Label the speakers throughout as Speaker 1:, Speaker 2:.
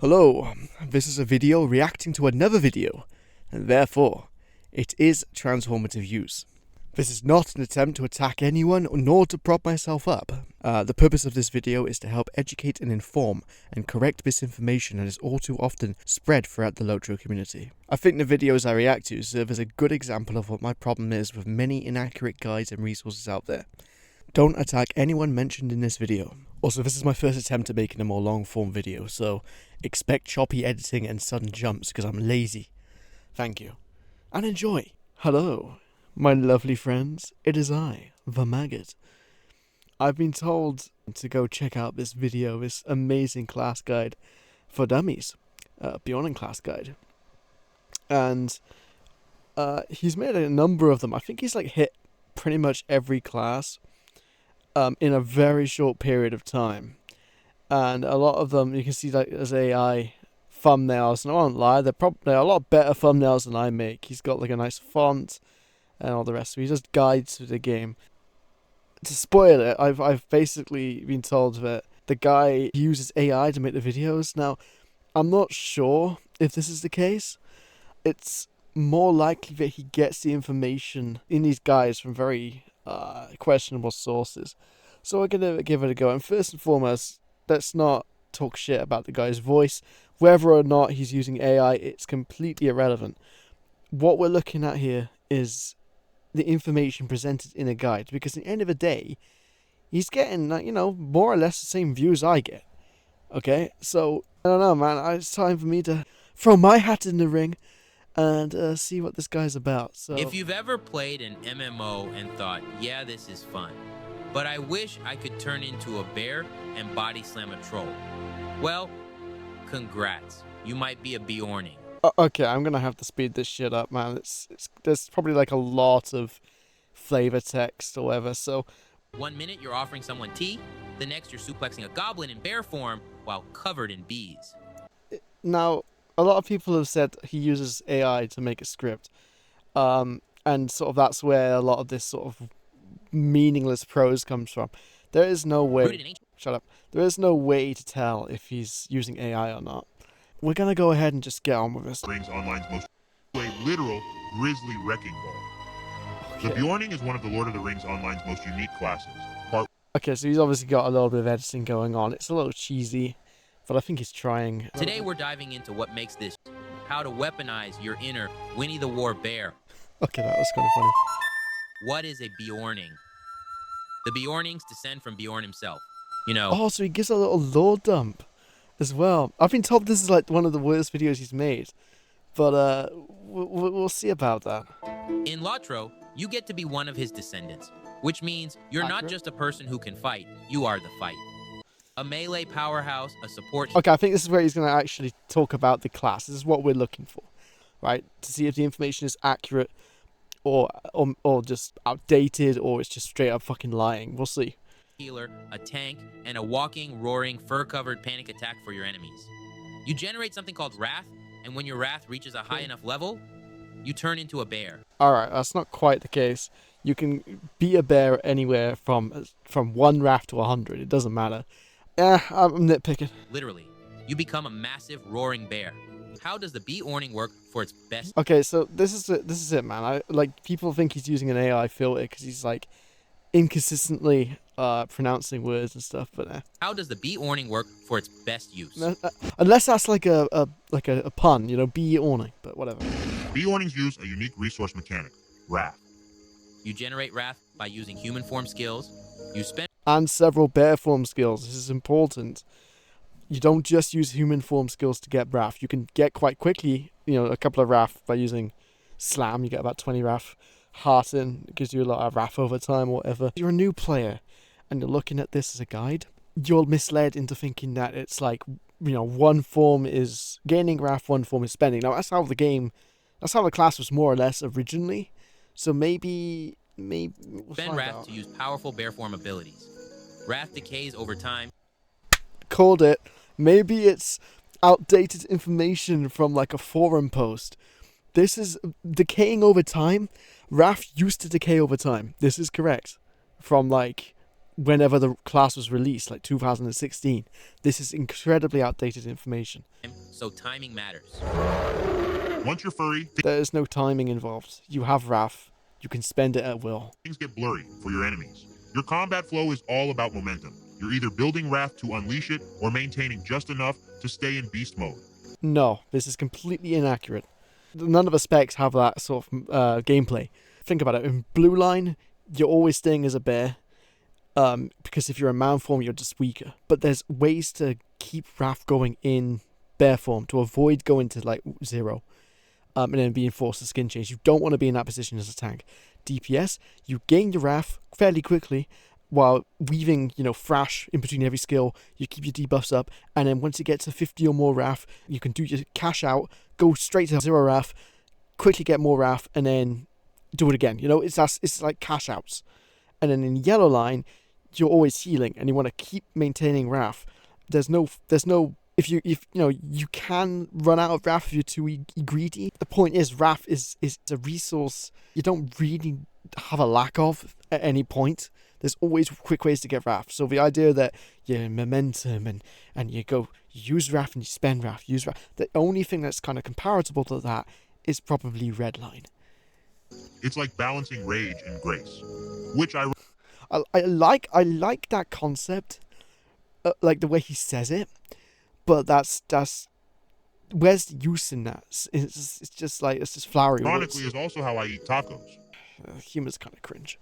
Speaker 1: Hello, this is a video reacting to another video, and therefore, it is transformative use. This is not an attempt to attack anyone, nor to prop myself up. The purpose of this video is to help educate and inform and correct misinformation that is all too often spread throughout the lotro community. I think the videos I react to serve as a good example of what my problem is with many inaccurate guides and resources out there. Don't attack anyone mentioned in this video. Also, this is my first attempt at making a more long-form video, so expect choppy editing and sudden jumps because I'm lazy. Thank you. And enjoy. Hello, my lovely friends. It is I, the Maggot. I've been told to go check out this video, this amazing class guide for dummies, Beorning class guide. And he's made a number of them. I think he's like hit pretty much every class in a very short period of time. And a lot of them, you can see like as AI thumbnails, and I won't lie, they're a lot better thumbnails than I make. He's got like a nice font and all the rest of it. He just guides through the game. To spoil it, I've basically been told that the guy uses AI to make the videos. Now, I'm not sure if this is the case. It's more likely that he gets the information in these guides from very questionable sources. So we're going to give it a go. And first and foremost, let's not talk shit about the guy's voice. Whether or not he's using AI, it's completely irrelevant. What we're looking at here is the information presented in a guide, because at the end of the day, he's getting, more or less the same views I get. Okay, so I don't know, man. It's time for me to throw my hat in the ring and see what this guy's about. So,
Speaker 2: if you've ever played an MMO and thought, yeah, this is fun, but I wish I could turn into a bear and body slam a troll, well, congrats. You might be a Beorning.
Speaker 1: Okay, I'm gonna have to speed this shit up, man. There's probably like a lot of flavor text or whatever. So
Speaker 2: 1 minute you're offering someone tea, the next you're suplexing a goblin in bear form while covered in bees.
Speaker 1: Now, a lot of people have said he uses AI to make a script, and sort of that's where a lot of this sort of meaningless prose comes from. There is no way. Shut up. There is no way to tell if he's using AI or not. We're gonna go ahead and just get on with this.
Speaker 3: Rings Online's most a literal grizzly wrecking ball.
Speaker 1: Okay.
Speaker 3: The Beorning is one of the Lord of the Rings Online's most unique classes.
Speaker 1: Okay, so he's obviously got a little bit of editing going on. It's a little cheesy, but I think he's trying.
Speaker 2: Today we're diving into what makes this, how to weaponize your inner Winnie the War bear.
Speaker 1: Okay, that was kind of funny.
Speaker 2: What is a Beorning? The Beornings descend from Beorn himself.
Speaker 1: Oh, so he gives a little lore dump as well. I've been told this is like one of the worst videos he's made, but we'll see about that.
Speaker 2: In Lotro, you get to be one of his descendants, which means you're not just a person who can fight, you are the fight. A melee powerhouse, a support...
Speaker 1: Okay, I think this is where he's going to actually talk about the class. This is what we're looking for, right? To see if the information is accurate or just outdated, or it's just straight up fucking lying. We'll see.
Speaker 2: Healer, a tank, and a walking, roaring, fur-covered panic attack for your enemies. You generate something called Wrath, and when your Wrath reaches a high enough level, you turn into a bear.
Speaker 1: Alright, that's not quite the case. You can be a bear anywhere from 1 Wrath to 100. It doesn't matter. I'm nitpicking.
Speaker 2: Literally, you become a massive, roaring bear. How does the Beorning work for its best?
Speaker 1: Okay, so this is it, man. People think he's using an AI filter because he's like inconsistently pronouncing words and stuff, but
Speaker 2: how does the Beorning work for its best use?
Speaker 1: Unless that's like a pun, Beorning, but whatever.
Speaker 3: Beornings use a unique resource mechanic, Wrath.
Speaker 2: You generate Wrath by using human form skills. You spend
Speaker 1: and several bear form skills. This is important. You don't just use human form skills to get Wrath. You can get quite quickly, a couple of Wrath by using Slam. You get about 20 Wrath. Hearten, it gives you a lot of Wrath over time or whatever. If you're a new player and you're looking at this as a guide, you're misled into thinking that it's like, one form is gaining Wrath, one form is spending. Now, that's how the class was more or less originally. So maybe we'll
Speaker 2: spend Wrath to use powerful bear form abilities. Wrath decays over time.
Speaker 1: Called it. Maybe it's outdated information from like a forum post. This is decaying over time. Wrath used to decay over time. This is correct. From like whenever the class was released, like 2016. This is incredibly outdated information.
Speaker 2: So timing matters.
Speaker 3: Once you're furry,
Speaker 1: There is no timing involved. You have Wrath. You can spend it at will.
Speaker 3: things get blurry for your enemies. Your combat flow is all about momentum. You're either building Wrath to unleash it or maintaining just enough to stay in beast mode.
Speaker 1: No, this is completely inaccurate. None of the specs have that sort of gameplay. Think about it. In blue line, you're always staying as a bear. Because if you're in man form, you're just weaker. But there's ways to keep Wrath going in bear form to avoid going to like 0. And then being forced to skin change. You don't want to be in that position as a tank. DPS, you gain your Wrath fairly quickly while weaving, thrash in between every skill. You keep your debuffs up, and then once you get to 50 or more Wrath, you can do your cash out, go straight to 0 Wrath, quickly get more Wrath, and then do it again. It's like cash outs. And then in yellow line, you're always healing, and you want to keep maintaining Wrath. There's no. If you can run out of Wrath if you're too greedy. The point is, Wrath is a resource you don't really have a lack of at any point. There's always quick ways to get Wrath. So the idea that you momentum and you use Wrath and you spend Wrath, use Wrath. The only thing that's kind of comparable to that is probably red line.
Speaker 3: It's like balancing rage and grace, which I
Speaker 1: like that concept, like the way he says it. But that's where's the use in that? It's just flowery
Speaker 3: ironically
Speaker 1: words.
Speaker 3: is also how I eat tacos.
Speaker 1: Humor's kind of cringe.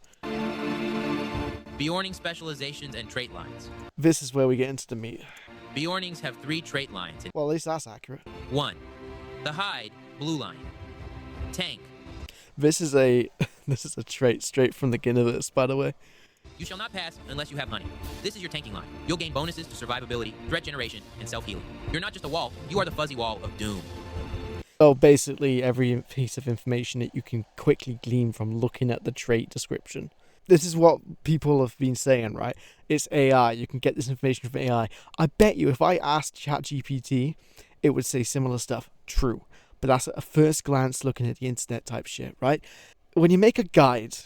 Speaker 2: Beorning specializations and trait lines.
Speaker 1: This is where we get into the meat.
Speaker 2: Beornings have 3 trait lines.
Speaker 1: Well, at least that's accurate.
Speaker 2: 1. The hide, blue line. Tank.
Speaker 1: This is a trait straight from the Guinness, by the way.
Speaker 2: You shall not pass unless you have money. This is your tanking line. You'll gain bonuses to survivability, threat generation, and self-healing. You're not just a wall, you are the fuzzy wall of doom.
Speaker 1: So basically every piece of information that you can quickly glean from looking at the trait description. This is what people have been saying, right? It's AI. You can get this information from AI. I bet you if I asked ChatGPT, it would say similar stuff. True. But that's at a first glance looking at the internet type shit, right? When you make a guide,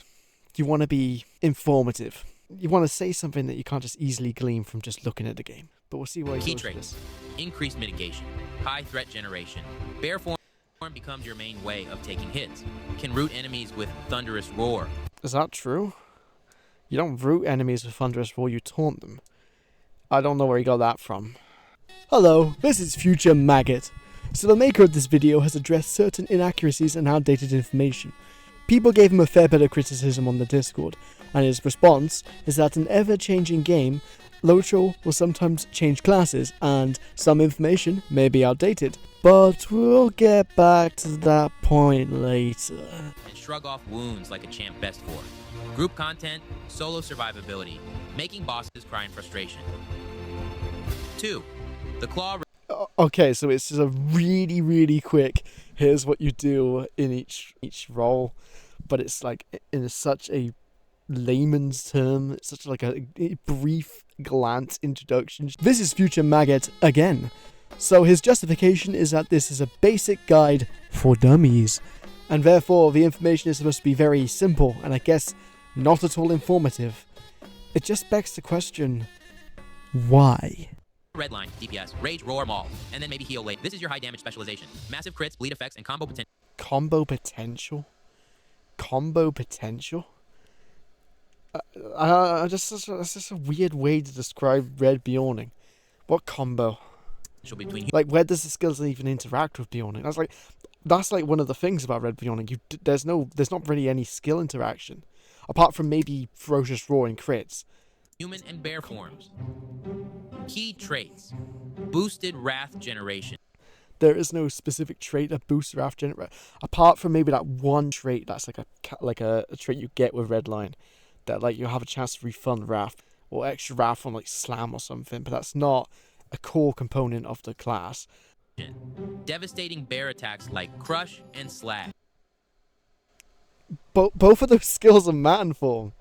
Speaker 1: you want to be informative. You want to say something that you can't just easily glean from just looking at the game. But we'll see where he goes with this.
Speaker 2: Increased mitigation. High threat generation. Bear form becomes your main way of taking hits. Can root enemies with thunderous roar.
Speaker 1: Is that true? You don't root enemies with thunderous roar, you taunt them. I don't know where he got that from. Hello, this is Future Maggot. So the maker of this video has addressed certain inaccuracies and outdated information. People gave him a fair bit of criticism on the Discord, and his response is that in an ever-changing game, lotro will sometimes change classes, and some information may be outdated. But we'll get back to that point later.
Speaker 2: And shrug off wounds like a champ best for. Group content, solo survivability, making bosses cry in frustration. 2. The claw...
Speaker 1: Okay, so it's just a really, really quick, here's what you do in each role, but it's like in such a layman's term, it's such like a brief glance introduction. This is Future Maggot again. So his justification is that this is a basic guide for dummies, and therefore the information is supposed to be very simple, and I guess not at all informative. It just begs the question, why?
Speaker 2: Red line, DPS, rage, roar, maul, and then maybe heal late. This is your high damage specialization. Massive crits, bleed effects, and combo potential.
Speaker 1: Combo potential? Combo potential? That's just a weird way to describe Red Beorning. What combo?
Speaker 2: Between
Speaker 1: like, where does the skills even interact with Beorning? That's like one of the things about Red Beorning. There's not really any skill interaction, apart from maybe ferocious roar and crits.
Speaker 2: Human and bear forms. Key traits. Boosted wrath generation.
Speaker 1: There is no specific trait that boosts wrath generation, apart from maybe that one trait that's like a trait you get with Red Line, that like you have a chance to refund wrath or extra wrath on like slam or something, but that's not a core component of the class.
Speaker 2: Devastating bear attacks like crush and slash.
Speaker 1: Both of those skills are man form.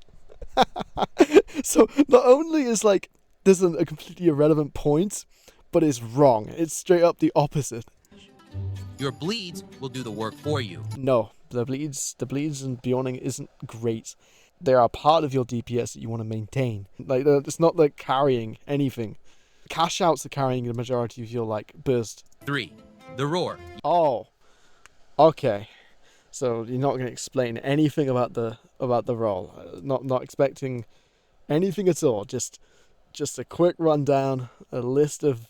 Speaker 1: So not only is like there's a completely irrelevant point, but it's wrong. It's straight up the opposite.
Speaker 2: Your bleeds will do the work for you.
Speaker 1: No, the bleeds and Beorning isn't great. They are part of your DPS that you want to maintain. Like, it's not like carrying anything. Cash outs are carrying the majority of your, like, burst.
Speaker 2: 3. The roar.
Speaker 1: Oh, okay. So you're not going to explain anything about the role. Not expecting anything at all. Just a quick rundown, a list of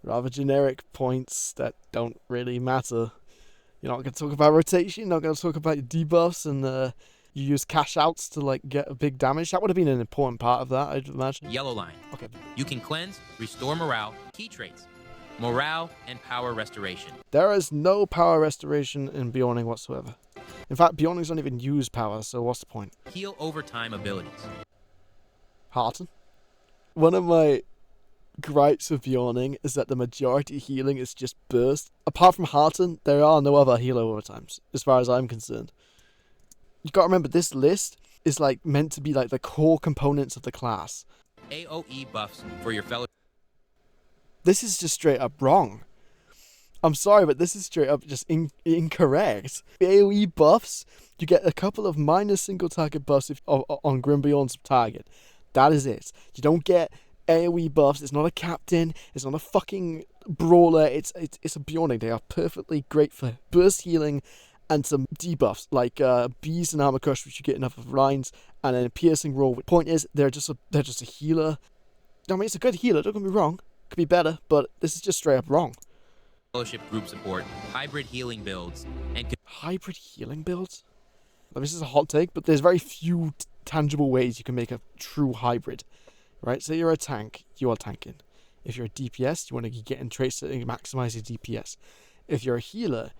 Speaker 1: rather generic points that don't really matter. You're not going to talk about rotation. You're not going to talk about your debuffs, and you use cash outs to like get a big damage. That would have been an important part of that, I'd imagine.
Speaker 2: Yellow line.
Speaker 1: Okay.
Speaker 2: You can cleanse, restore morale, key traits, morale, and power restoration.
Speaker 1: There is no power restoration in Beorning whatsoever. In fact, Beornings don't even use power, so what's the point?
Speaker 2: Heal overtime abilities.
Speaker 1: Hearten. One of my gripes with Beorning is that the majority healing is just burst. Apart from Hearten, there are no other heal overtimes, as far as I'm concerned. You gotta remember, this list is like meant to be like the core components of the class.
Speaker 2: AoE buffs for your fellow.
Speaker 1: This is just straight up wrong. I'm sorry, but this is straight up just incorrect. AoE buffs, you get a couple of minor single target buffs on Grimbjorn's target. That is it. You don't get AoE buffs. It's not a captain. It's not a fucking brawler. It's a Beorning. They are perfectly great for burst healing and some debuffs like bees and armor crush, which you get enough of lines, and then a piercing roll. The point is, they're just a healer. I mean, it's a good healer. Don't get me wrong. Could be better, but this is just straight up wrong.
Speaker 2: Fellowship group support, hybrid healing builds, and
Speaker 1: hybrid healing builds. Now, this is a hot take, but there's very few tangible ways you can make a true hybrid. Right? Say you're a tank, you are tanking. If you're a DPS, you want to get in traits that maximize your DPS. If you're a healer,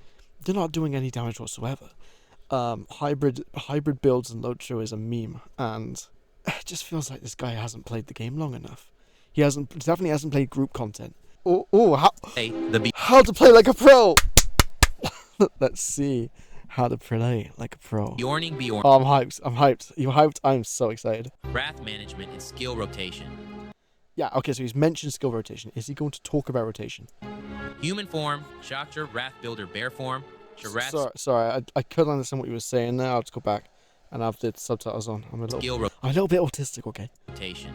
Speaker 1: they're not doing any damage whatsoever. Hybrid builds and lotro is a meme, and it just feels like this guy hasn't played the game long enough. He definitely hasn't played group content. How to play like a pro. Let's see how to play like a pro.
Speaker 2: Beorning.
Speaker 1: Oh, I'm hyped. You hyped? I'm so excited.
Speaker 2: Wrath management and skill rotation.
Speaker 1: Yeah, okay, so he's mentioned skill rotation. Is he going to talk about rotation?
Speaker 2: Human form, Shaktir, Wrath Builder, Bear form,
Speaker 1: Sorry, I couldn't understand what you were saying there. I'll just go back and have the subtitles on. I'm a little bit autistic, okay?
Speaker 2: Rotation.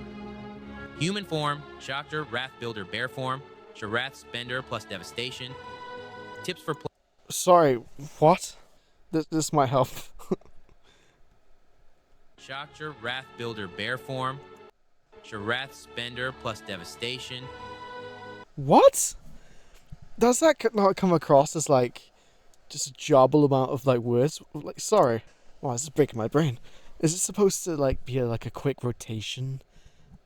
Speaker 2: Human form, Shaktir, Wrath Builder, Bear form, Wrath Spender plus Devastation. Tips for play.
Speaker 1: Sorry, what? This might help.
Speaker 2: Shaktir, Wrath Builder, Bear form, Wrath Spender plus Devastation.
Speaker 1: What? Does that not come across as like just a jobble amount of like words? Like, sorry. Wow, this is breaking my brain. Is it supposed to like be a quick rotation?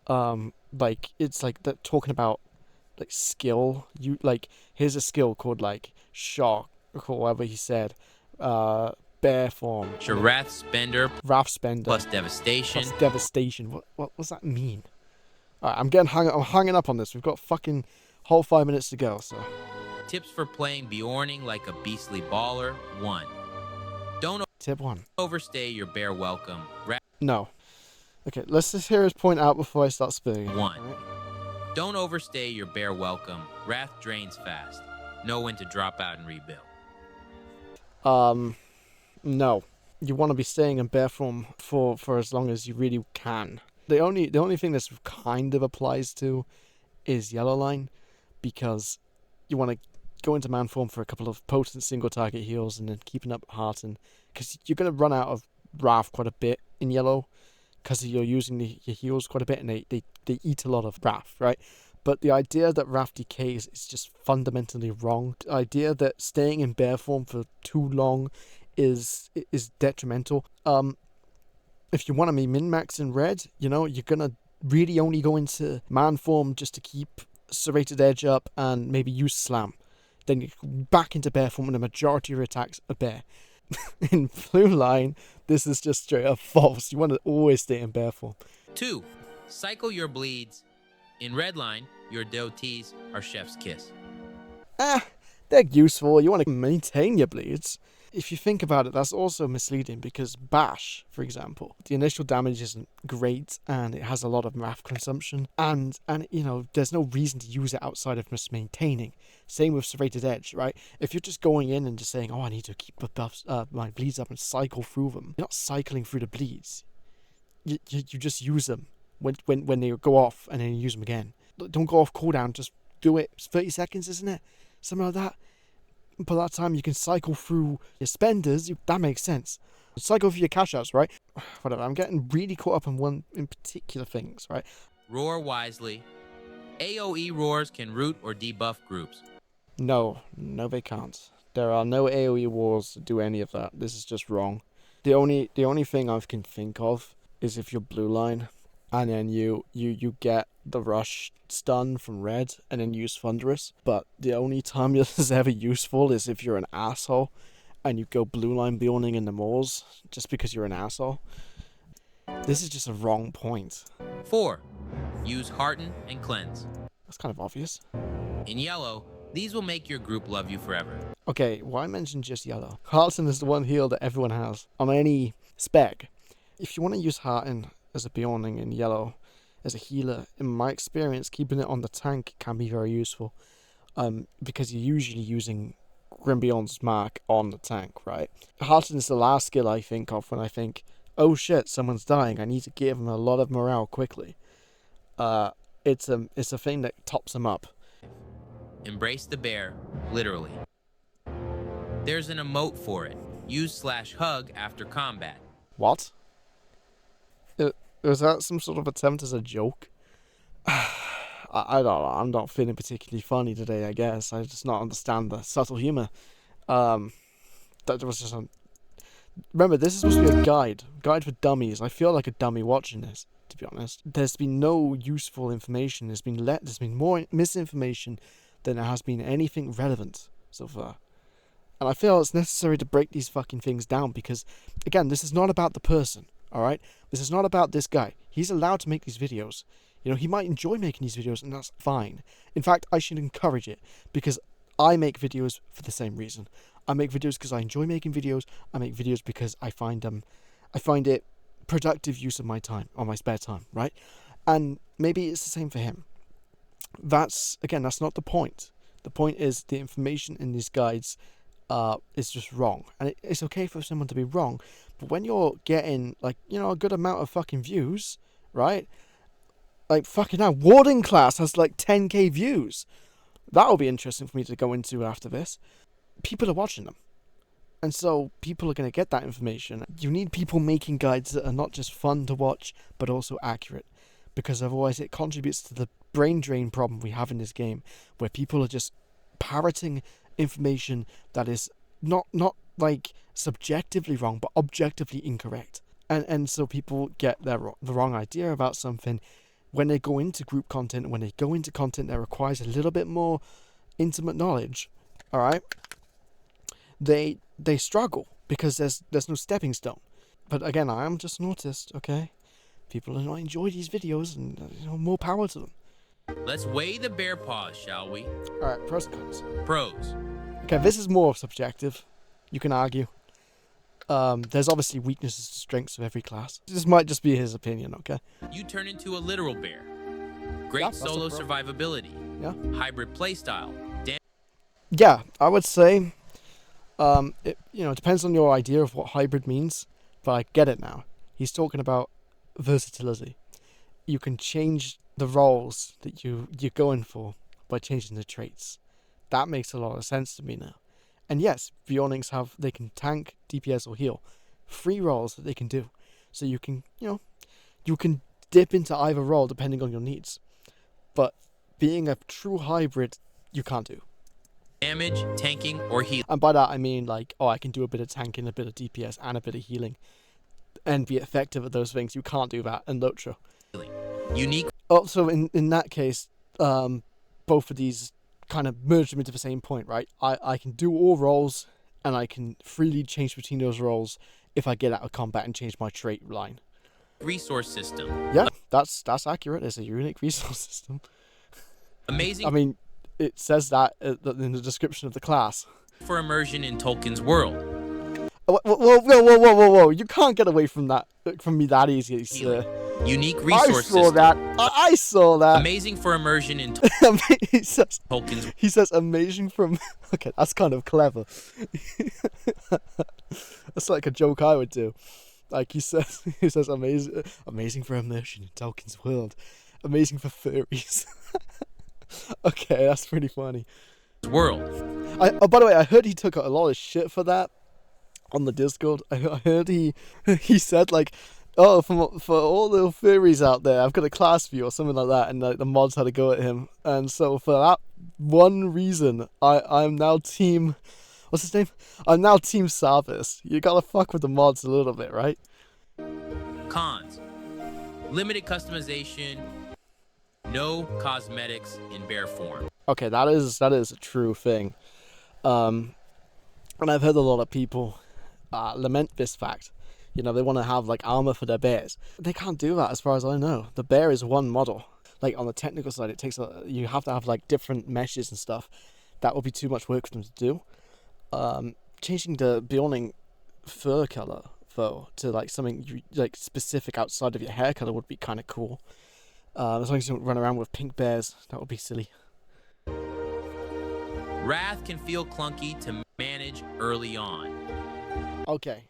Speaker 1: Like it's like that talking about like skill. You like here's a skill called like shock or whatever he said. Bear form.
Speaker 2: Wrath Spender
Speaker 1: plus devastation. What does that mean? Alright, I'm hanging up on this. We've got fucking whole 5 minutes to go, so.
Speaker 2: Tips for playing Beorning like a beastly baller. 1.
Speaker 1: Tip 1.
Speaker 2: Overstay your bear welcome.
Speaker 1: No. Okay, let's just hear his point out before I start spilling it.
Speaker 2: 1.
Speaker 1: Right?
Speaker 2: Don't overstay your bear welcome. Wrath drains fast. Know when to drop out and rebuild.
Speaker 1: No. You want to be staying in bear form for as long as you really can. The only thing this kind of applies to is yellow line, because you want to go into man form for a couple of potent single target heals and then keeping up Hearten, because you're going to run out of Wrath quite a bit in yellow, because you're using your heals quite a bit, and they eat a lot of Wrath, right? But the idea that Wrath decays is just fundamentally wrong. The idea that staying in bear form for too long is detrimental. If you want to be min-max in red, you know, you're going to really only go into man form just to keep serrated edge up and maybe use slam. Then you go back into bear form and the majority of your attacks are bear. In blue line, this is just straight up false. You want to always stay in bear form.
Speaker 2: 2. Cycle your bleeds. In red line, your devotees are chef's kiss.
Speaker 1: They're useful. You want to maintain your bleeds. If you think about it, that's also misleading, because bash, for example, the initial damage isn't great and it has a lot of wrath consumption, and you know, there's no reason to use it outside of just maintaining. Same with serrated edge, right? If you're just going in and just saying, oh, I need to keep my bleeds up and cycle through them, you're not cycling through the bleeds. you just use them when they go off, and then you use them again. Don't go off cooldown, just do it. It's 30 seconds, isn't it? Something like that. By that time, you can cycle through your spenders. That makes sense. Cycle through your cash outs, right? Whatever. I'm getting really caught up in particular things, right?
Speaker 2: Roar wisely. AoE roars can root or debuff groups.
Speaker 1: No, they can't. There are no AoE wars to do any of that. This is just wrong. The only thing I can think of is if you're blue line, and then you get the rush stun from red, and then use Thunderous. But the only time this is ever useful is if you're an asshole, and you go blue line Beorning in the malls just because you're an asshole. This is just a wrong point.
Speaker 2: 4. Use Hearten and Cleanse.
Speaker 1: That's kind of obvious.
Speaker 2: In yellow, these will make your group love you forever.
Speaker 1: Okay, why mention just yellow? Hearten is the one heal that everyone has on any spec. If you want to use Hearten as a Beorning in yellow as a healer, in my experience, keeping it on the tank can be very useful. Because you're usually using Grimbion's mark on the tank, right? Hearten is the last skill I think of when I think, oh shit, someone's dying, I need to give them a lot of morale quickly. It's a thing that tops them up.
Speaker 2: Embrace the bear, literally. There's an emote for it. Use /hug after combat.
Speaker 1: What? Was that some sort of attempt as a joke? I don't know. I'm not feeling particularly funny today, I guess. I just not understand the subtle humour. That was just Remember, this is supposed to be a guide for dummies. I feel like a dummy watching this, to be honest. There's been no useful information. There's been more misinformation than there has been anything relevant so far. And I feel it's necessary to break these fucking things down because, again, this is not about the person, alright? This is not about this guy. He's allowed to make these videos. You know, he might enjoy making these videos, and that's fine. In fact, I should encourage it, because I make videos for the same reason. I make videos because I enjoy making videos. I make videos because I find it productive use of my time, or my spare time, right? And maybe it's the same for him. That's not the point. The point is the information in these guides is just wrong. And it's okay for someone to be wrong, but when you're getting, like, you know, a good amount of fucking views, right? Like, fucking hell, Warden class has like 10k views. That'll be interesting for me to go into after this. People are watching them. And so people are going to get that information. You need people making guides that are not just fun to watch, but also accurate. Because otherwise it contributes to the brain drain problem we have in this game, where people are just parroting information that is not like subjectively wrong, but objectively incorrect. And so people get the wrong idea about something. When they go into group content, when they go into content that requires a little bit more intimate knowledge, all right, they struggle because there's no stepping stone. But again, I am just an autist, okay? People do not enjoy these videos, and more power to them.
Speaker 2: Let's weigh the bear paws, shall we?
Speaker 1: All right, pros and cons.
Speaker 2: Pros.
Speaker 1: Okay, this is more subjective. You can argue. There's obviously weaknesses to strengths of every class. This might just be his opinion, okay?
Speaker 2: You turn into a literal bear. Great
Speaker 1: Yeah,
Speaker 2: solo survivability.
Speaker 1: Yeah.
Speaker 2: Hybrid playstyle.
Speaker 1: Yeah, I would say, it depends on your idea of what hybrid means, but I get it now. He's talking about versatility. You can change the roles that you're going for by changing the traits. That makes a lot of sense to me now. And yes, Beornings they can tank, DPS, or heal. 3 roles that they can do. So you can dip into either role depending on your needs. But being a true hybrid, you can't do.
Speaker 2: Damage, tanking, or healing.
Speaker 1: And by that I mean, like, I can do a bit of tanking, a bit of DPS, and a bit of healing, and be effective at those things. You can't do that in Lotro.
Speaker 2: Unique.
Speaker 1: Also, in that case, both of these kind of merge them into the same point, right? I can do all roles, and I can freely change between those roles if I get out of combat and change my trait line.
Speaker 2: Resource system.
Speaker 1: Yeah, that's accurate. It's a unique resource system.
Speaker 2: Amazing.
Speaker 1: I mean, it says that in the description of the class.
Speaker 2: For immersion in Tolkien's world.
Speaker 1: Whoa! You can't get away from me that easily, sir.
Speaker 2: Unique resource
Speaker 1: system. I saw that.
Speaker 2: Amazing for immersion in Tolkien's.
Speaker 1: He says amazing from. Okay, that's kind of clever. That's like a joke I would do. Like he says, amazing for immersion in Tolkien's world, amazing for furries. Okay, that's pretty funny.
Speaker 2: World.
Speaker 1: By the way, I heard he took a lot of shit for that on the Discord. I heard he said like, oh, for all the furries out there, I've got a class for you or something like that, and like the mods had to go at him. And so for that one reason, I'm now team. What's his name? I'm now team Sarvis. You gotta fuck with the mods a little bit, right?
Speaker 2: Cons. Limited customization. No cosmetics in bear form.
Speaker 1: Okay, that is a true thing. And I've heard a lot of people lament this fact. You know, they want to have like armor for their bears. They can't do that as far as I know. The bear is one model. Like on the technical side, it takes you have to have like different meshes and stuff. That would be too much work for them to do. Changing the Beorning fur color though to like something like specific outside of your hair color would be kind of cool. As long as you don't run around with pink bears, that would be silly.
Speaker 2: Wrath can feel clunky to manage early on.
Speaker 1: Okay,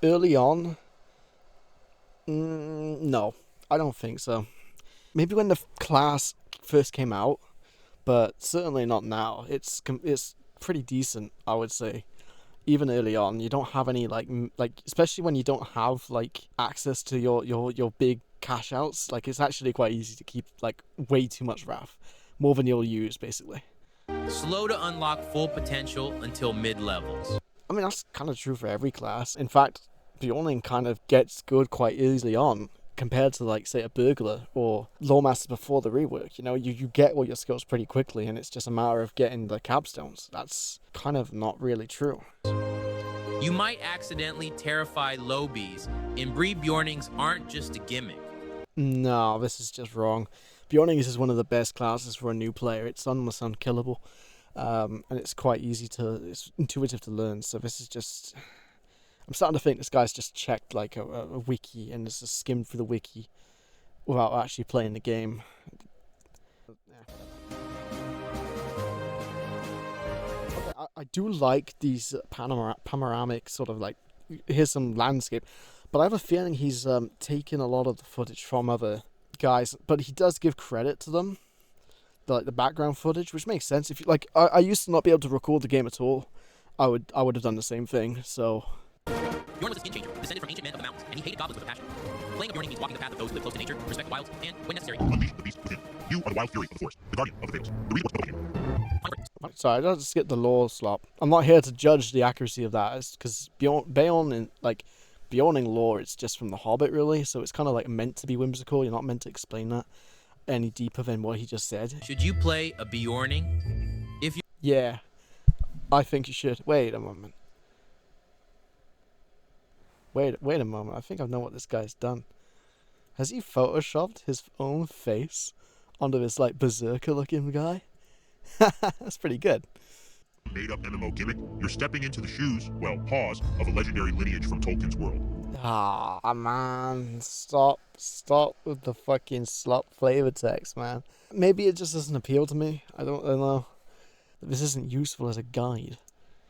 Speaker 1: early on, no, I don't think so. Maybe when the class first came out, but certainly not now. It's pretty decent, I would say. Even early on, you don't have any like especially when you don't have like access to your big cash outs. Like it's actually quite easy to keep like way too much wrath, more than you'll use basically.
Speaker 2: Slow to unlock full potential until mid-levels.
Speaker 1: I mean, that's kind of true for every class. In fact, Beorning kind of gets good quite early on compared to, like, say, a burglar or lawmaster before the rework. You know, you get all your skills pretty quickly, and it's just a matter of getting the capstones. That's kind of not really true.
Speaker 2: You might accidentally terrify lowbies, and Beornings aren't just a gimmick.
Speaker 1: No, this is just wrong. Beorning is one of the best classes for a new player. It's almost unkillable. And it's quite it's intuitive to learn, so this is just... I'm starting to think this guy's just checked like a wiki and just skimmed through the wiki without actually playing the game. Okay, I do like these panoramic sort of like, here's some landscape, but I have a feeling he's taken a lot of the footage from other guys, but he does give credit to them. Like the background footage, which makes sense. If you like, I used to not be able to record the game at all. I would have done the same thing. So.
Speaker 2: Beorn was a skin changer, descended from ancient men of the mountains, and he hated goblins with a passion. Playing a Beorning means walking the path of those who live close to nature, respect the wilds, and, when necessary,
Speaker 3: Unleash the beast within. You are the wild fury of the forest, the guardian of the fables, the resource of the game.
Speaker 1: Sorry, I just get the lore slop. I'm not here to judge the accuracy of that, because Beorning lore, it's just from The Hobbit, really. So it's kind of like meant to be whimsical. You're not meant to explain that any deeper than what he just said.
Speaker 2: Should you play a Beorning? If you...
Speaker 1: Yeah, I think you should. Wait a moment. Wait a moment. I think I know what this guy's done. Has he photoshopped his own face onto this like berserker-looking guy? That's pretty good.
Speaker 3: Made-up MMO gimmick, you're stepping into the shoes, well, paws, of a legendary lineage from Tolkien's world.
Speaker 1: Ah, man, stop with the fucking slop flavor text, man. Maybe it just doesn't appeal to me. I don't know. This isn't useful as a guide.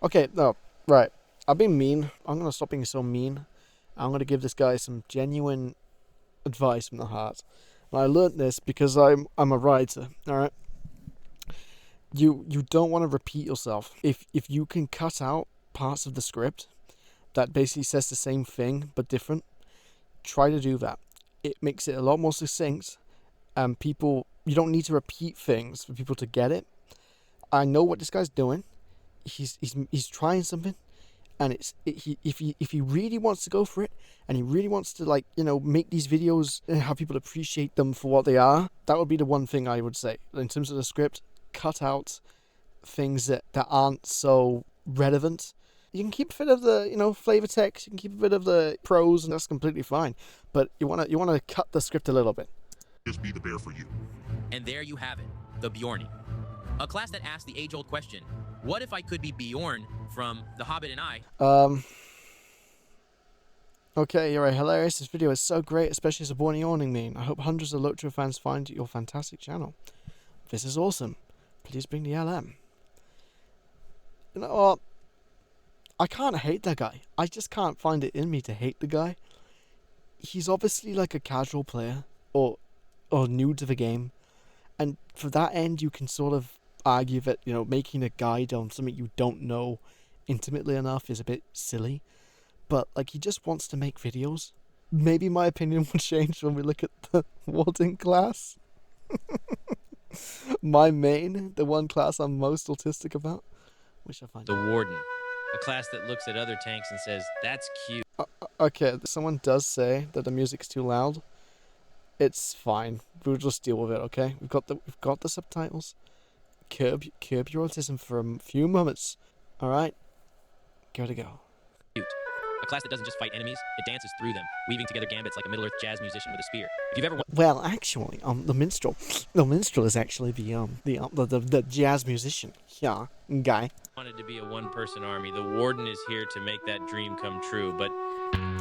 Speaker 1: Okay, no, right. I've been mean. I'm gonna stop being so mean. I'm gonna give this guy some genuine advice from the heart. And I learned this because I'm a writer. All right. You don't want to repeat yourself. If you can cut out parts of the script that basically says the same thing but different, try to do that. It makes it a lot more succinct, and you don't need to repeat things for people to get it. I know what this guy's doing. He's trying something, and if he really wants to go for it, and he really wants to, like, you know, make these videos and have people appreciate them for what they are, that would be the one thing I would say. In terms of the script, cut out things that aren't so relevant. You can keep a bit of the, you know, flavor text, you can keep a bit of the prose, and that's completely fine. But you want to cut the script a little bit.
Speaker 3: Just be the bear for you.
Speaker 2: And there you have it, the Beorning. A class that asks the age-old question, what if I could be Beorn from The Hobbit and I?
Speaker 1: Okay, you're right, hilarious. This video is so great, especially as a Beorning main. I hope hundreds of Lotro fans find your fantastic channel. This is awesome. Please bring the LM. You know what? I can't hate that guy. I just can't find it in me to hate the guy. He's obviously like a casual player or new to the game, and for that end, you can sort of argue that, you know, making a guide on something you don't know intimately enough is a bit silly. But like, he just wants to make videos. Maybe my opinion will change when we look at the Warden class. My main, the one class I'm most autistic about, which I find
Speaker 2: The Warden, a class that looks at other tanks and says, that's cute.
Speaker 1: okay, someone does say that the music's too loud. It's fine. We'll just deal with it, okay? We've got the subtitles. Curb your autism for a few moments. All right, give it a go.
Speaker 2: Cute. A class that doesn't just fight enemies, it dances through them, weaving together gambits like a Middle-earth jazz musician with a spear. If you've ever
Speaker 1: Well, actually, the minstrel is actually the jazz musician. Yeah, guy.
Speaker 2: wanted to be a one-person army, the Warden is here to make that dream come true, but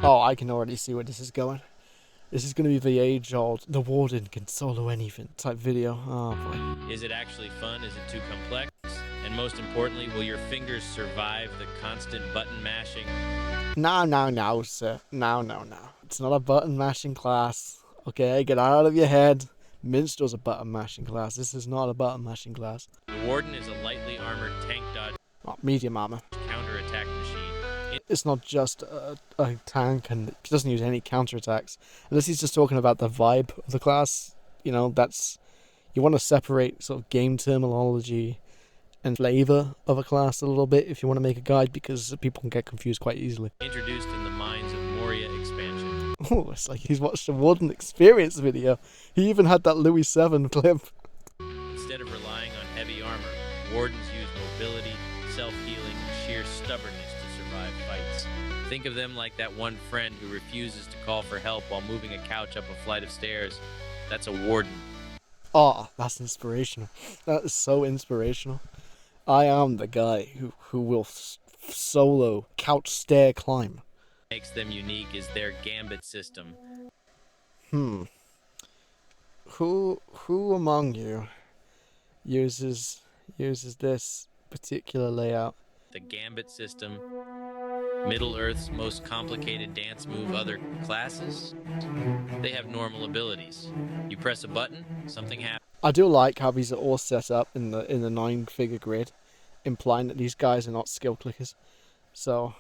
Speaker 1: Oh, I can already see where this is going. This is going to be the age-old, the Warden can solo anything type video. Oh, boy.
Speaker 2: is it actually fun? Is it too complex? And most importantly, will your fingers survive the constant button mashing?
Speaker 1: No, sir. No. It's not a button-mashing class. Okay, get out of your head. Minstrel's a button-mashing class. This is not a button-mashing class.
Speaker 2: The Warden is a lightly armored tank dodge
Speaker 1: Oh, medium armor.
Speaker 2: counter-attack machine.
Speaker 1: It's not just a tank, and he doesn't use any counterattacks. Unless he's just talking about the vibe of the class. You know, that's... You want to separate sort of game terminology and flavor of a class a little bit if you want to make a guide, because people can get confused quite easily.
Speaker 2: Introduced in the Mines of Moria expansion.
Speaker 1: Oh, it's like he's watched a Warden experience video. He even had that Louis 7 clip.
Speaker 2: Instead of relying on heavy armor, Wardens use mobility, self-healing, and sheer stubbornness to survive fights. Think of them like that one friend who refuses to call for help while moving a couch up a flight of stairs. That's a Warden.
Speaker 1: Oh, that's inspirational. That is so inspirational. I am the guy who will solo couch stair climb.
Speaker 2: Makes them unique is their Gambit system.
Speaker 1: Who among you uses this particular layout?
Speaker 2: The Gambit system, Middle-earth's most complicated dance move. Other classes, they have normal abilities. You press a button, something happens.
Speaker 1: I do like how these are all set up in the 9-figure grid, implying that these guys are not skill clickers. So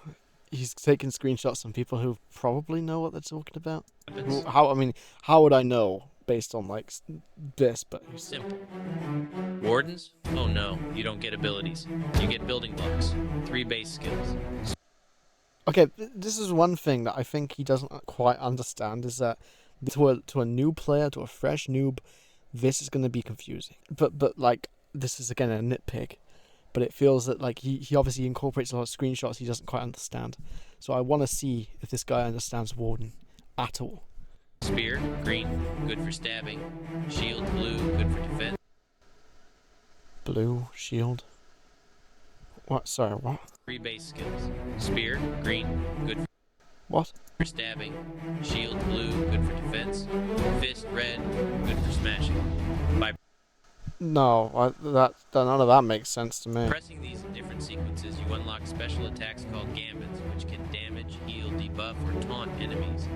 Speaker 1: he's taking screenshots from people who probably know what they're talking about. How would I know based on like this? But
Speaker 2: Simple. Wardens? Oh no, you don't get abilities. You get building blocks. 3 base skills.
Speaker 1: okay, this is one thing that I think he doesn't quite understand, is that to a new player, to a fresh noob, this is going to be confusing. But like, this is again a nitpick, but it feels that like he obviously incorporates a lot of screenshots he doesn't quite understand. So I want to see if this guy understands Warden at all.
Speaker 2: Spear, green, good for stabbing. Shield, blue, good for defense.
Speaker 1: Blue shield. What? Sorry, what?
Speaker 2: 3 base skills. Spear, green, good
Speaker 1: What?
Speaker 2: for stabbing. Shield, blue, good for defense. Fist, red, good for smashing. By
Speaker 1: No, none of that makes sense to me.
Speaker 2: pressing these in different sequences, you unlock special attacks called Gambits, which can damage, heal, debuff, or taunt enemies.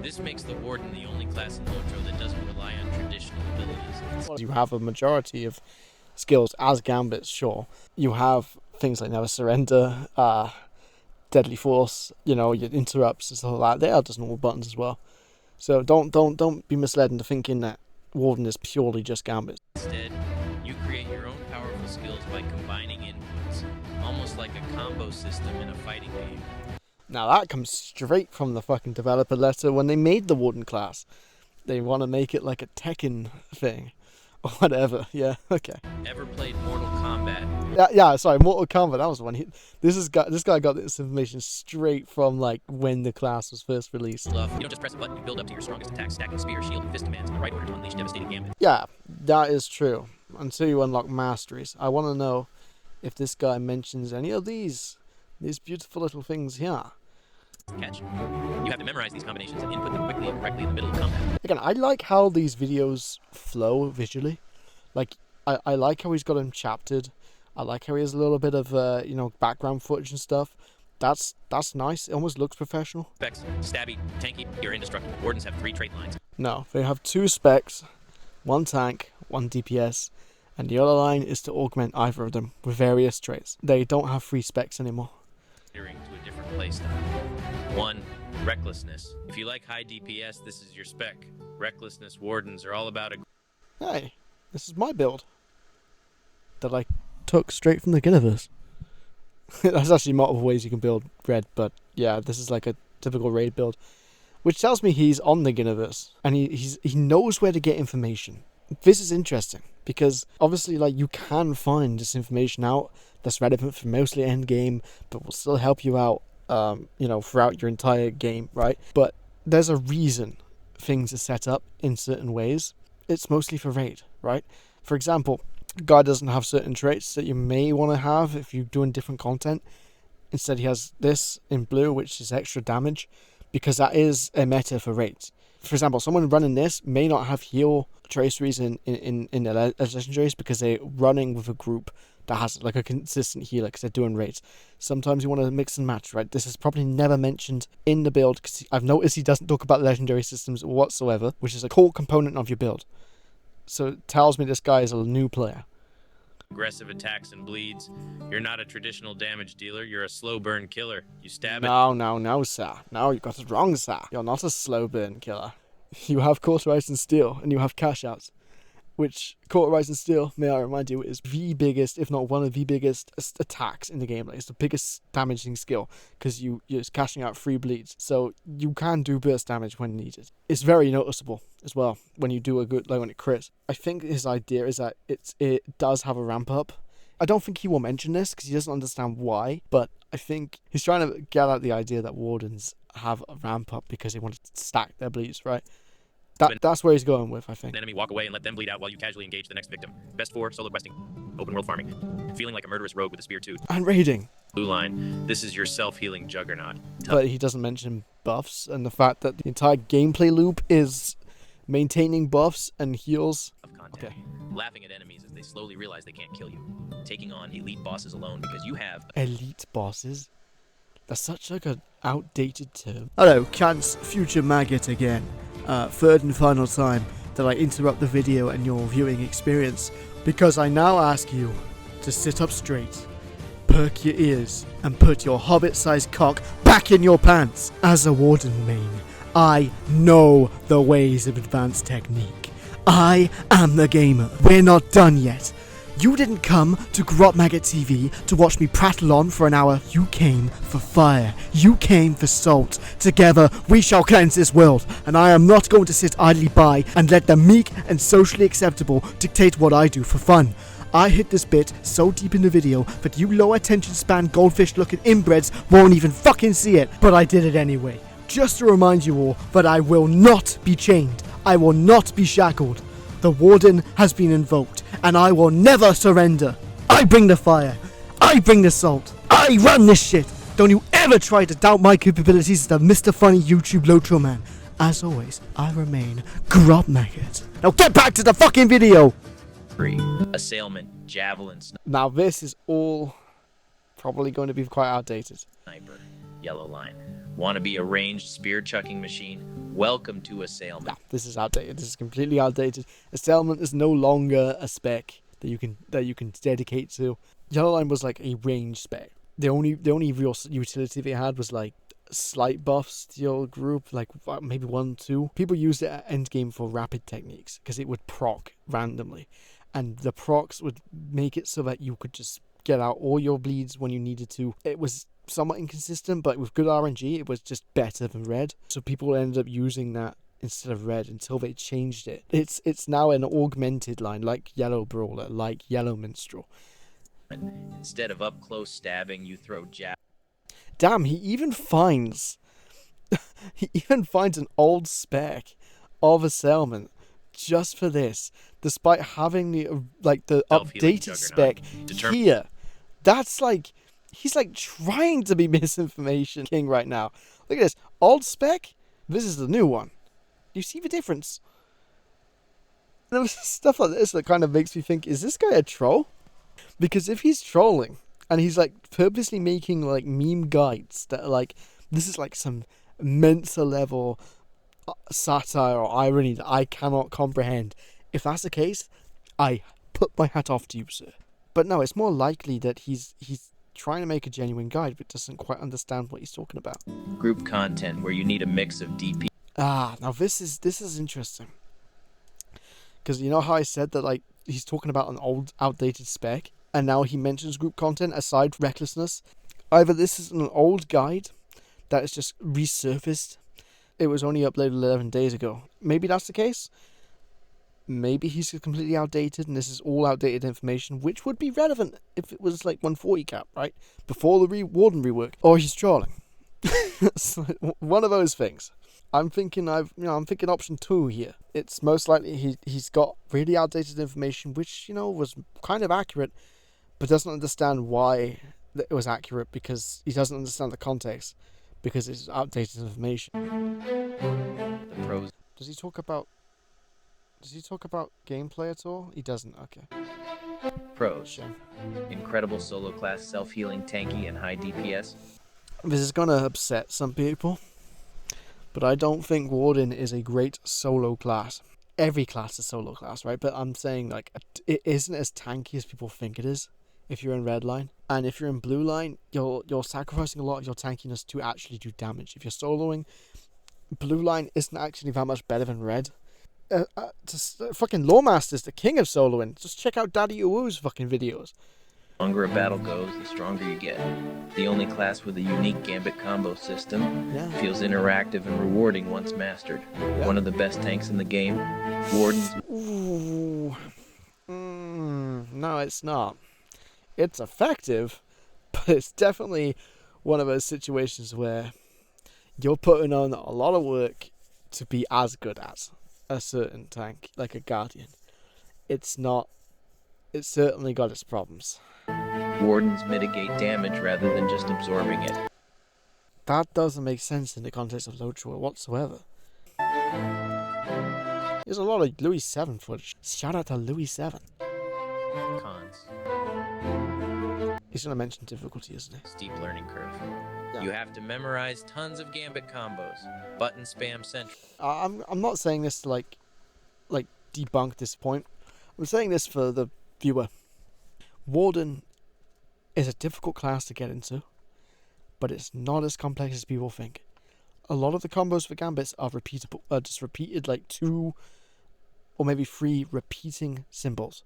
Speaker 2: This makes the Warden the only class in Lotro that doesn't rely on traditional abilities.
Speaker 1: You have a majority of skills as Gambits, sure. You have things like Never Surrender, Deadly Force, you know, your interrupts and stuff like that. They are just normal buttons as well. So don't be misled into thinking that Warden is purely just Gambits.
Speaker 2: Instead, you create your own powerful skills by combining inputs, almost like a combo system in a fighting game.
Speaker 1: Now that comes straight from the fucking developer letter when they made the Warden class. They want to make it like a Tekken thing. Or whatever, yeah, okay.
Speaker 2: Ever played Mortal Kombat?
Speaker 1: Yeah, sorry, Mortal Kombat, that was one. This guy got this information straight from, like, when the class was first released.
Speaker 2: You don't just press a button, you build up to your strongest attack, stacking spear, shield, and fist commands in the right order to unleash devastating gambit.
Speaker 1: Yeah, that is true. Until you unlock masteries. I want to know if this guy mentions any of these beautiful little things here.
Speaker 2: Catch. You have to memorize these combinations and input them quickly and correctly in the middle of combat.
Speaker 1: Again, I like how these videos flow visually. Like, I like how he's got them chaptered. I like how he has a little bit of, background footage and stuff. That's nice. It almost looks professional.
Speaker 4: Specs, stabby, tanky, you're indestructible. Wardens have 3 trait lines.
Speaker 1: No, they have 2 specs, 1 tank, 1 DPS, and the other line is to augment either of them with various traits. They don't have 3 specs anymore.
Speaker 4: Steering to a different playstyle. 1. Recklessness. If you like high DPS, this is your spec. Recklessness Wardens are all about a...
Speaker 1: Hey, this is my build that I took straight from the Universe. There's actually multiple ways you can build red, but yeah, this is like a typical raid build, which tells me he's on the Universe and he knows where to get information. This is interesting because obviously, like, you can find this information out that's relevant for mostly endgame, but will still help you out, throughout your entire game, right? But there's a reason things are set up in certain ways. It's mostly for raid, right? For example, guy doesn't have certain traits that you may want to have if you're doing different content. Instead, he has this in blue, which is extra damage, because that is a meta for raids. For example, someone running this may not have heal traceries in their legendaries because they're running with a group that has like a consistent healer because they're doing raids. Sometimes you want to mix and match, right? This is probably never mentioned in the build because I've noticed he doesn't talk about legendary systems whatsoever, which is a core component of your build. So it tells me this guy is a new player.
Speaker 4: Aggressive attacks and bleeds. You're not a traditional damage dealer. You're a slow burn killer. You stab it.
Speaker 1: No, sir. No, you got it wrong, sir. You're not a slow burn killer. You have Cauterizing Steel and you have Cash Outs, which Cauterizing Steel, may I remind you, is the biggest, if not one of the biggest attacks in the game. Like, it's the biggest damaging skill because you're cashing out 3 bleeds. So you can do burst damage when needed. It's very noticeable as well when you do a good, like when it crits. I think his idea is that it does have a ramp up. I don't think he will mention this because he doesn't understand why, but I think he's trying to get out the idea that Wardens have a ramp up because they want to stack their bleeds, right? That's where he's going with, I think.
Speaker 4: An enemy, walk away and let them bleed out while you casually engage the next victim. Best 4, solo questing, open world farming. Feeling like a murderous rogue with a spear too.
Speaker 1: And raiding.
Speaker 4: Blue line, this is your self-healing juggernaut.
Speaker 1: But he doesn't mention buffs and the fact that the entire gameplay loop is maintaining buffs and heals.
Speaker 4: Okay. Laughing at enemies as they slowly realize they can't kill you. Taking on elite bosses alone because you have...
Speaker 1: Elite bosses? That's such like an outdated term. Hello, Kant's Future Maggot again. Third and final time that I interrupt the video and your viewing experience, because I now ask you to sit up straight, perk your ears, and put your hobbit-sized cock back in your pants. As a Warden main, I know the ways of advanced technique. I am the gamer. We're not done yet. You didn't come to Grotmaggot TV to watch me prattle on for an hour. You came for fire. You came for salt. Together, we shall cleanse this world. And I am not going to sit idly by and let the meek and socially acceptable dictate what I do for fun. I hit this bit so deep in the video that you low attention span goldfish looking inbreds won't even fucking see it. But I did it anyway. Just to remind you all that I will not be chained. I will not be shackled. The Warden has been invoked, and I will never surrender. I bring the fire. I bring the salt. I run this shit. Don't you ever try to doubt my capabilities as the Mr. Funny YouTube Lotro Man. As always, I remain Grotmaggot. Now get back to the fucking video!
Speaker 4: Assailment, javelins,
Speaker 1: Now this is all probably going to be quite outdated.
Speaker 4: sniper, yellow line. Want to be a ranged spear chucking machine? Welcome to Assailment.
Speaker 1: Nah, this is outdated. This is completely outdated. Assailment is no longer a spec that you can dedicate to. Yellow line was like a range spec. The only real utility they had was like slight buffs to your group, like maybe 1, 2. People used it at endgame for rapid techniques because it would proc randomly, and the procs would make it so that you could just get out all your bleeds when you needed to. It was somewhat inconsistent, but with good RNG, it was just better than red. So people ended up using that instead of red until they changed it. It's now an augmented line, like Yellow Brawler, like Yellow Minstrel.
Speaker 4: Instead of up close stabbing, you throw jab.
Speaker 1: Damn, he even finds an old spec of Assailment just for this, despite having the updated spec here. That's like, he's like trying to be Misinformation King right now. Look at this. Old spec. This is the new one. You see the difference? There was stuff like this that kind of makes me think, is this guy a troll? Because if he's trolling, And he's like purposely making like meme guides that are like, this is like some Mensa level satire or irony that I cannot comprehend. If that's the case, I put my hat off to you, sir. But no, it's more likely that he's trying to make a genuine guide but doesn't quite understand what he's talking about.
Speaker 4: Group content where you need a mix of DP.
Speaker 1: Now this is interesting. Because you know how I said that like he's talking about an old, outdated spec, and now he mentions group content aside from recklessness? Either this is an old guide that is just resurfaced. It was only uploaded 11 days ago. Maybe that's the case. Maybe he's completely outdated and this is all outdated information, which would be relevant if it was like 140 cap, right? Before the Warden rework. Or he's trolling. It's like one of those things. I'm thinking option 2 here. It's most likely he's got really outdated information, which, was kind of accurate, but doesn't understand why it was accurate, because he doesn't understand the context, because it's outdated information.
Speaker 4: The pros.
Speaker 1: Does he talk about gameplay at all? He doesn't. Okay.
Speaker 4: Pros.
Speaker 1: Shame.
Speaker 4: Incredible solo class, self-healing, tanky, and high DPS.
Speaker 1: This is gonna upset some people, but I don't think Warden is a great solo class. Every class is solo class, right? But I'm saying like it isn't as tanky as people think it is. If you're in red line, and if you're in blue line, you're sacrificing a lot of your tankiness to actually do damage. If you're soloing, blue line isn't actually that much better than red. Fucking Lawmaster's the king of soloing. Just check out Daddy Uwu's fucking videos.
Speaker 4: The longer a battle goes, the stronger you get. The only class with a unique Gambit combo system.
Speaker 1: Yeah.
Speaker 4: Feels interactive and rewarding once mastered.
Speaker 1: Yeah.
Speaker 4: One of the best tanks in the game. Wardens.
Speaker 1: Ooh. No, it's not. It's effective, but it's definitely one of those situations where you're putting on a lot of work to be as good as a certain tank, like a Guardian. It's not. It's certainly got its problems.
Speaker 4: Wardens mitigate damage rather than just absorbing it.
Speaker 1: That doesn't make sense in the context of lotro whatsoever. There's a lot of Louis 7 footage. Shout out to Louis 7.
Speaker 4: Cons.
Speaker 1: He's going to mention difficulty, isn't he?
Speaker 4: Steep learning curve.
Speaker 1: Yeah.
Speaker 4: You have to memorize tons of Gambit combos. Button spam central.
Speaker 1: I'm not saying this to like debunk this point. I'm saying this for the viewer. Warden is a difficult class to get into, but it's not as complex as people think. A lot of the combos for Gambits are repeatable, just repeated like 2 or maybe 3 repeating symbols.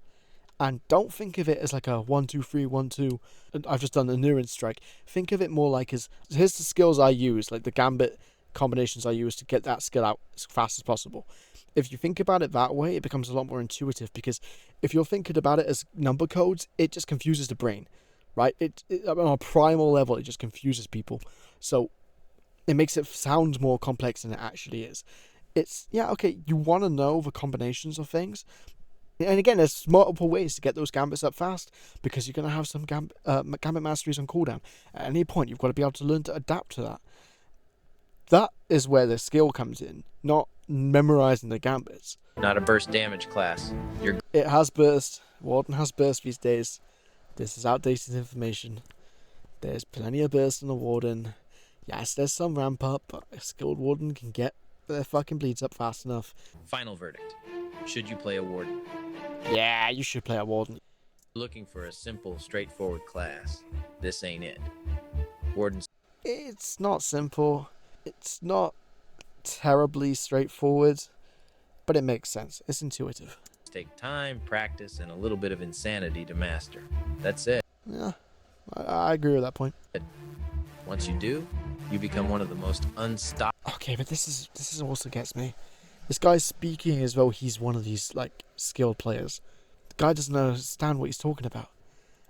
Speaker 1: And don't think of it as like a 1, 2, 3, 1, 2. I've just done a Nurin strike. Think of it more like as here's the skills I use, like the Gambit combinations I use to get that skill out as fast as possible. If you think about it that way, it becomes a lot more intuitive, because if you're thinking about it as number codes, it just confuses the brain, right? It on a primal level, it just confuses people. So it makes it sound more complex than it actually is. It's, yeah, okay, you want to know the combinations of things. And again, there's multiple ways to get those Gambits up fast, because you're going to have some Gambit masteries on cooldown. At any point, you've got to be able to learn to adapt to that. That is where the skill comes in, not memorizing the Gambits.
Speaker 4: Not a burst damage class.
Speaker 1: It has burst. Warden has burst these days. This is outdated information. There's plenty of burst in the Warden. Yes, there's some ramp up, but a skilled Warden can get their fucking bleeds up fast enough.
Speaker 4: Final verdict. Should you play a Warden?
Speaker 1: Yeah, you should play a Warden.
Speaker 4: Looking for a simple, straightforward class. This ain't it. Wardens.
Speaker 1: It's not simple. It's not terribly straightforward, but it makes sense. It's intuitive.
Speaker 4: Take time, practice, and a little bit of insanity to master. That's it.
Speaker 1: Yeah, I agree with that point.
Speaker 4: Once you do, you become one of the most unstoppable.
Speaker 1: Okay, but this is also gets me. This guy's speaking as though he's one of these like skilled players. The guy doesn't understand what he's talking about,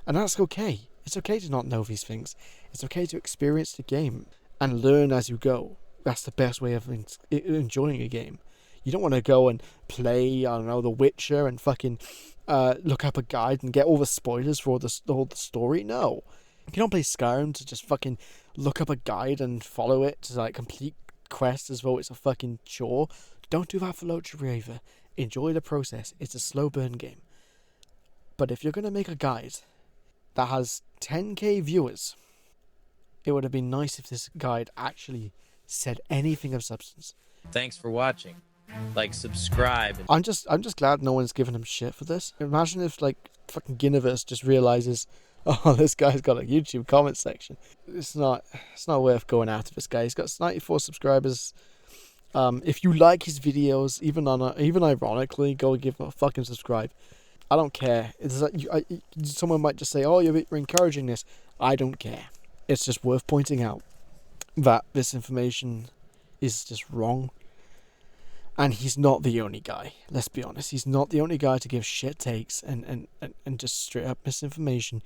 Speaker 1: and that's okay. It's okay to not know these things. It's okay to experience the game and learn as you go. That's the best way of enjoying a game. You don't want to go and play, I don't know, The Witcher and fucking look up a guide and get all the spoilers for all the story. No. You don't play Skyrim to just fucking look up a guide and follow it to like complete quests as though it's a fucking chore. Don't do that for lotro either. Enjoy the process. It's a slow burn game. But if you're going to make a guide that has 10k viewers. It would have been nice if this guide actually said anything of substance.
Speaker 4: Thanks for watching. Like, subscribe.
Speaker 1: I'm just glad no one's giving him shit for this. Imagine if like fucking Guineverse just realizes, oh, this guy's got a YouTube comment section. It's not worth going after this guy. He's got 94 subscribers. If you like his videos, even ironically, go give him a fucking subscribe. I don't care. Someone might just say, oh, you're encouraging this. I don't care. It's just worth pointing out that this information is just wrong. And he's not the only guy. Let's be honest. He's not the only guy to give shit takes and just straight up misinformation.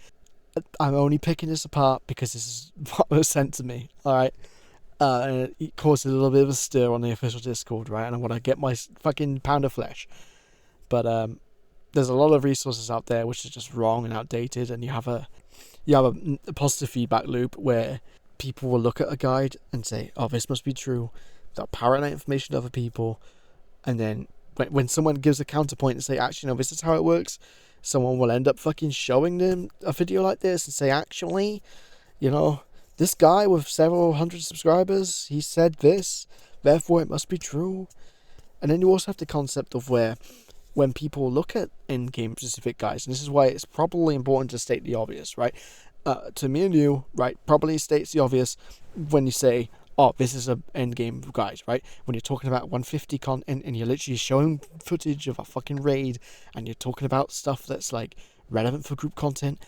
Speaker 1: I'm only picking this apart because this is what was sent to me. Alright? And it caused a little bit of a stir on the official Discord, right? And I want to get my fucking pound of flesh. But there's a lot of resources out there which is just wrong and outdated, and you have a positive feedback loop where people will look at a guide and say, oh, this must be true. They'll parrot that information to other people, and then when someone gives a counterpoint and say, actually, no, this is how it works, someone will end up fucking showing them a video like this and say, actually, you know, this guy with several hundred subscribers, he said this, therefore it must be true. And then you also have the concept of where when people look at endgame specific guys, and this is why it's probably important to state the obvious, right? To me and you, right, probably states the obvious when you say, oh, this is an endgame guide, right? When you're talking about 150 content and you're literally showing footage of a fucking raid and you're talking about stuff that's like relevant for group content,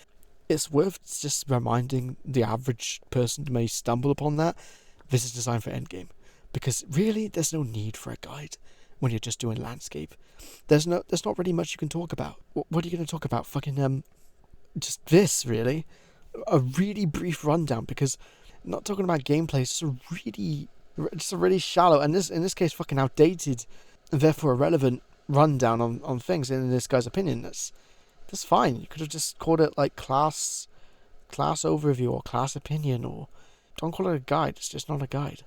Speaker 1: it's worth just reminding the average person who may stumble upon that this is designed for endgame. Because really, there's no need for a guide when you're just doing landscape. There's not really much you can talk about. What are you going to talk about? Fucking just this, really. A really brief rundown, because not talking about gameplay, it's just a really shallow, and in this case fucking outdated and therefore irrelevant rundown on things. In this guy's opinion, that's fine. You could have just called it like class overview or class opinion, or don't call it a guide. It's just not a guide.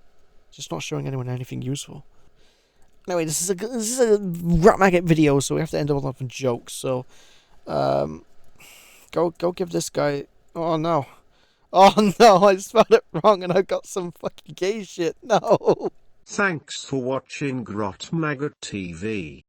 Speaker 1: It's just not showing anyone anything useful. Anyway, this is a Grotmaggot video, so we have to end up with some jokes. So go give this guy. Oh no, I spelled it wrong and I got some fucking gay shit. No.
Speaker 5: Thanks for watching Grotmaggot TV.